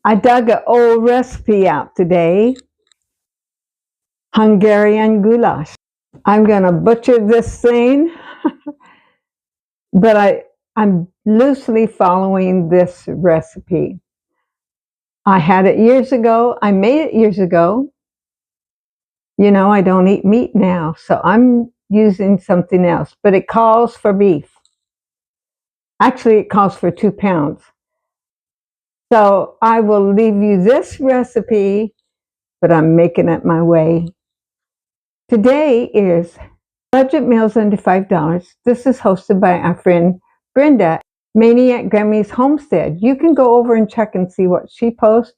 I dug an old recipe out today. Hungarian goulash. I'm gonna butcher this thing, but I'm loosely following this recipe. I had it years ago. I made it years ago. You know, I don't eat meat now, so I'm using something else, but it calls for beef. Actually, it calls for 2 pounds. So I will leave you this recipe, but I'm making it my way. Today is Budget Meals Under $5. This is hosted by our friend Brenda, Maniac Grammy's Homestead. You can go over and check and see what she posts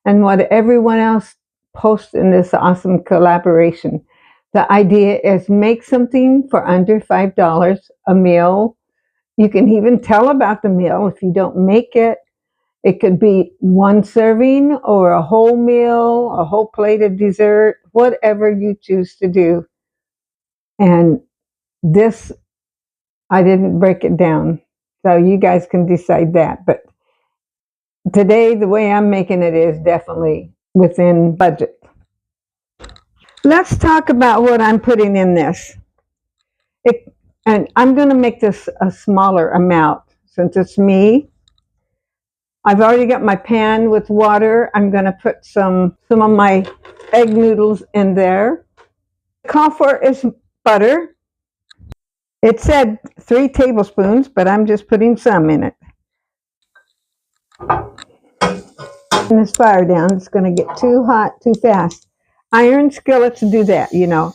and what everyone else posts in this awesome collaboration. The idea is make something for under $5 a meal. You can even tell about the meal if you don't make it. It could be one serving or a whole meal, a whole plate of dessert, whatever you choose to do. And this, I didn't break it down, so you guys can decide that. But today, the way I'm making it is definitely within budget. Let's talk about what I'm putting in this. And I'm going to make this a smaller amount since it's me. I've already got my pan with water. I'm going to put some of my egg noodles in there. The call for is butter. It said 3 tablespoons, but I'm just putting some in it. And this fire down, it's going to get too hot too fast. Iron skillets do that, you know.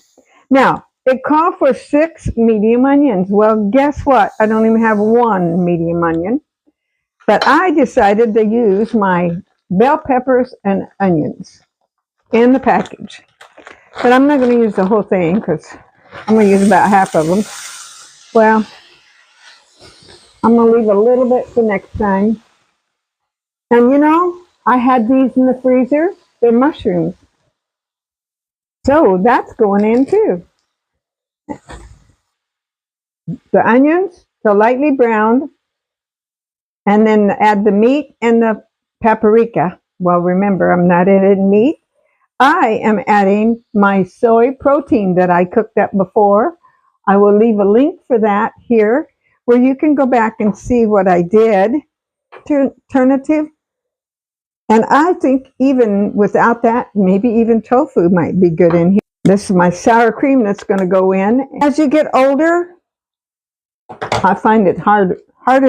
Now, it called for 6 medium onions. Well, guess what? I don't even have 1 medium onion. But I decided to use my bell peppers and onions in the package. But I'm not going to use the whole thing because I'm going to use about half of them. Well, I'm going to leave a little bit for next time. And you know, I had these in the freezer. They're mushrooms. So that's going in too. The onions, so lightly browned. And then add the meat and the paprika. Well, remember, I'm not adding meat. I am adding my soy protein that I cooked up before. I will leave a link for that here where you can go back and see what I did. Alternative. And I think even without that, maybe even tofu might be good in here. This is my sour cream that's going to go in. As you get older, I find it harder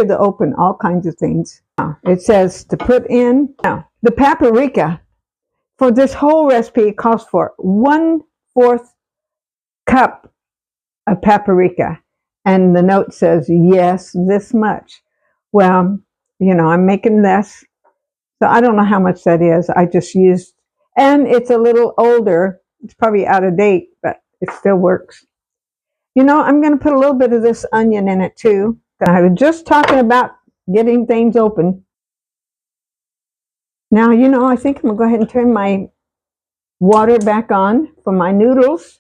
to open all kinds of things. It says to put in the paprika. For this whole recipe, it calls for 1/4 cup of paprika. And the note says, yes, this much. Well, you know, I'm making this. So I don't know how much that is. I just used, and it's a little older. It's probably out of date, but it still works. You know, I'm going to put a little bit of this onion in it too. I was just talking about getting things open. Now, you know, I think I'm going to go ahead and turn my water back on for my noodles.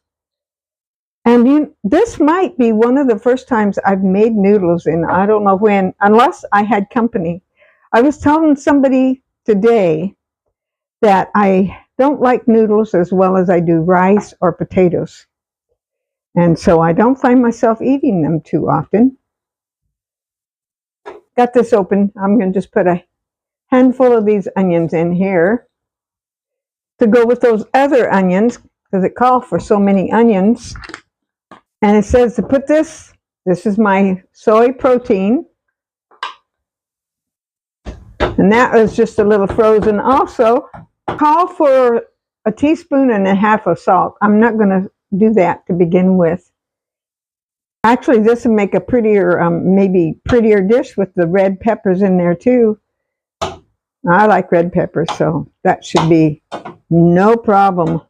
And this might be one of the first times I've made noodles in I don't know when, unless I had company. I was telling somebody today that I don't like noodles as well as I do rice or potatoes. And so I don't find myself eating them too often. Got this open. I'm going to just put a handful of these onions in here to go with those other onions because it calls for so many onions. And it says to put this is my soy protein. And that was just a little frozen. Also, call for 1.5 teaspoons of salt. I'm not going to do that to begin with. Actually, this will make a prettier, maybe prettier dish with the red peppers in there too. I like red peppers, so that should be no problem.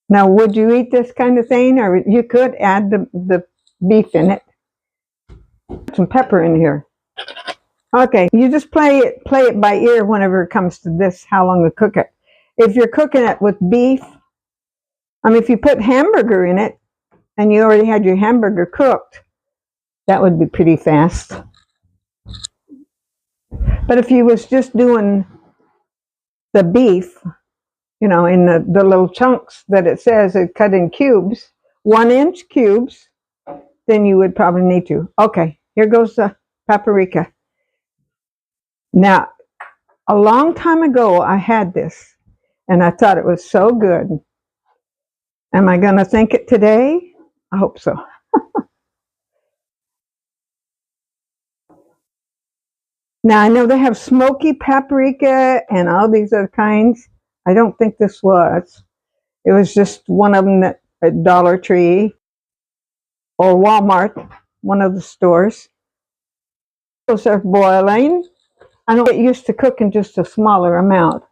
Now, would you eat this kind of thing? Or you could add the beef in it. Some pepper in here. Okay, you just play it by ear whenever it comes to this, how long to cook it. If you're cooking it with beef, if you put hamburger in it, and you already had your hamburger cooked, that would be pretty fast. But But if you was just doing the beef, in the little chunks that it says it cut in cubes, 1-inch cubes, then you would probably need to. Okay, here goes the paprika. Now, a long time ago, I had this, and I thought it was so good. Am I going to think it today? I hope so. Now, I know they have smoky paprika and all these other kinds. I don't think this was. It was just one of them at Dollar Tree or Walmart, one of the stores. Those are boiling. I don't get used to cooking just a smaller amount.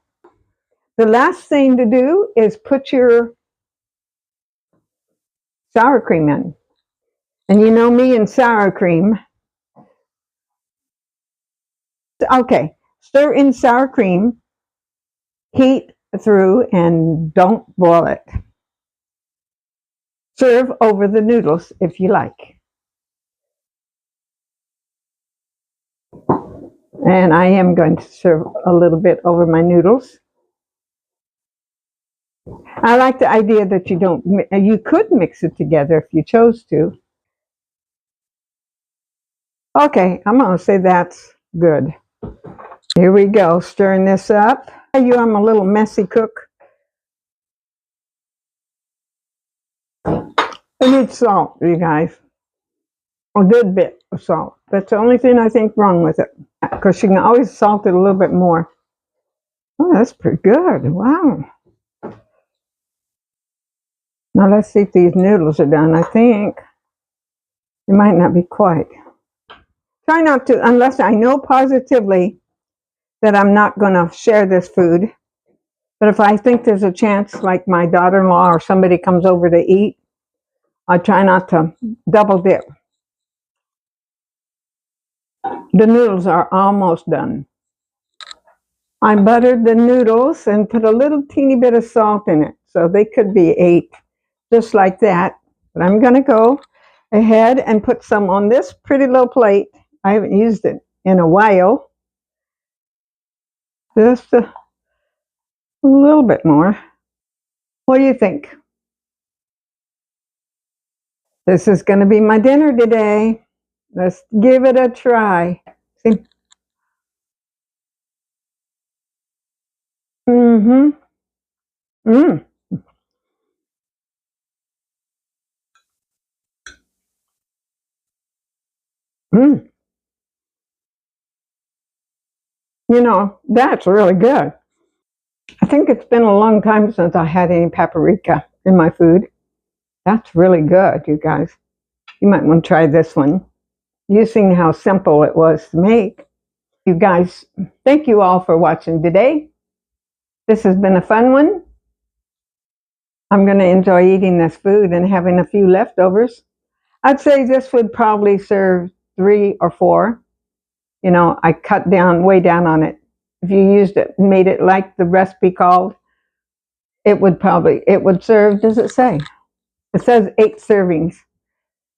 The last thing to do is put your sour cream in. And you know me and sour cream. Okay, stir in sour cream, heat through, and don't boil it. Serve over the noodles if you like. And I am going to serve a little bit over my noodles. I like the idea that you could mix it together if you chose to. Okay, I'm going to say that's good. Here we go, stirring this up. I'm a little messy cook. It needs salt, you guys. A good bit of salt. That's the only thing I think wrong with it. Because you can always salt it a little bit more. Oh, that's pretty good. Wow. Now let's see if these noodles are done. I think they might not be quite. Try not to, unless I know positively that I'm not going to share this food. But if I think there's a chance, like my daughter-in-law or somebody comes over to eat, I try not to double dip. The noodles are almost done. I buttered the noodles and put a little teeny bit of salt in it. So they could be 8, just like that. But I'm going to go ahead and put some on this pretty little plate. I haven't used it in a while. Just a little bit more. What do you think? This is going to be my dinner today. Let's give it a try. See? Mm-hmm. Mm. Mm. That's really good. I think it's been a long time since I had any paprika in my food. That's really good, you guys. You might want to try this one. You've seen how simple it was to make. You guys, thank you all for watching today. This has been a fun one. I'm going to enjoy eating this food and having a few leftovers. I'd say this would probably serve 3 or 4. I cut way down on it. If you used it, made it like the recipe called, it would serve, does it say? It says 8 servings.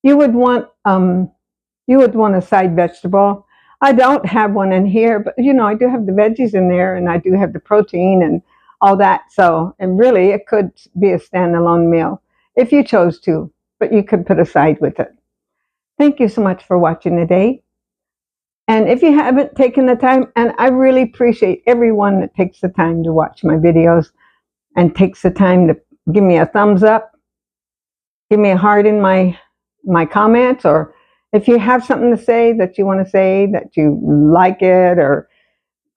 You would want a side vegetable. I don't have one in here, but I do have the veggies in there, and I do have the protein and all that. So, and really, it could be a standalone meal if you chose to, but you could put a side with it. Thank you so much for watching today. And if you haven't taken the time, and I really appreciate everyone that takes the time to watch my videos and takes the time to give me a thumbs up, give me a heart in my comments, or if you have something to say that you want to say, that you like it, or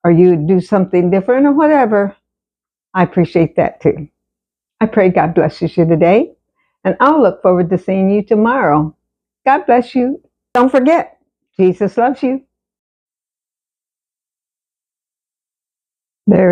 you do something different or whatever, I appreciate that too. I pray God blesses you today, and I'll look forward to seeing you tomorrow. God bless you. Don't forget, Jesus loves you. There.